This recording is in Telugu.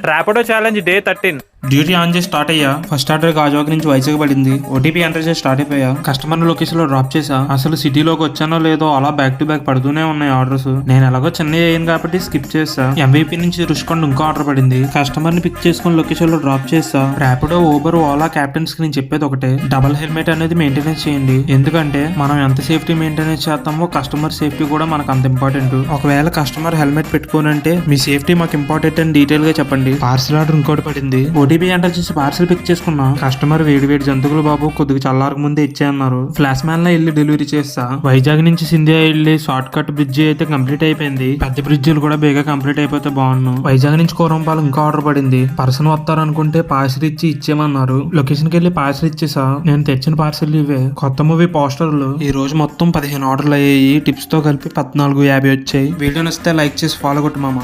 Rapido challenge day 13. Duty on చేసి స్టార్ట్ అయ్యా. ఫస్ట్ ఆర్డర్ గాజువాక నుంచి వైజాగ్ పడింది. ఓటీపీ ఎంటర్ చేసి స్టార్ట్ అయిపోయా. కస్టమర్ లొకేషన్ లో డ్రాప్ చేసా. అసలు సిటీలోకి వచ్చానో లేదో అలా బ్యాక్ టు బ్యాక్ పడుతూనే ఉన్నాయి ఆర్డర్స్. నేను ఎలాగో చెన్నై అయ్యాను కాబట్టి స్కిప్ చేసా. ఎంవీపీ నుంచి రుషికొండ ఇంకో ఆర్డర్ పడింది. కస్టమర్ ని పిక్ చేసుకుని లొకేషన్ లో డ్రాప్ చేసా. ర్యాపిడో, ఊబర్, ఓలా క్యాప్టెన్స్ కి నేను చెప్పేది ఒకటే, డబల్ హెల్మెట్ అనేది మెయింటెనెన్స్ చేయండి. ఎందుకంటే మనం ఎంత సేఫ్టీ మెయింటెనెన్స్ చేస్తామో కస్టమర్ సేఫ్టీ కూడా మనకు అంత ఇంపార్టెంట్. ఒకవేళ కస్టమర్ హెల్మెట్ పెట్టుకోనంటే మీ సేఫ్టీ మాకు ఇంపార్టెంట్ అని డీటెయిల్ గా చెప్పండి. పార్సల్ ఆర్డర్ ఇంకోటి పడింది. ఓటీపీ ఎంటర్ చేసి పార్సల్ పిక్ చేసుకున్నా. కస్టమర్ వేడి వేడి జంతువులు బాబు కొద్దిగా చల్లారకు ముందే ఇచ్చేయన్నారు. ఫ్లాష్ మ్యాన్ లో వెళ్ళి డెలివరీ చేస్తా. వైజాగ్ నుంచి సింధియా వెళ్ళి షార్ట్ కట్ బ్రిడ్జ్ అయితే కంప్లీట్ అయిపోయింది. పెద్ద బ్రిడ్జిలు కూడా బేగా కంప్లీట్ అయిపోతే బాగున్నాను. వైజాగ్ నుంచి కోరంపాలు ఇంకో ఆర్డర్ పడింది. పర్సన్ వస్తారనుకుంటే పార్సల్ ఇచ్చి ఇచ్చేయమన్నారు. లొకేషన్ కి వెళ్ళి పార్సల్ ఇచ్చేసా. నేను తెచ్చిన పార్సల్ ఇవే. కొత్త మూవీ పోస్టర్లు. ఈ రోజు మొత్తం 15 ఆర్డర్లు అయ్యాయి. టిప్స్ తో కలిపి 14.50 వచ్చాయి. వీడియో నచ్చితే లైక్ చేసి ఫాలో కొట్టు మామ.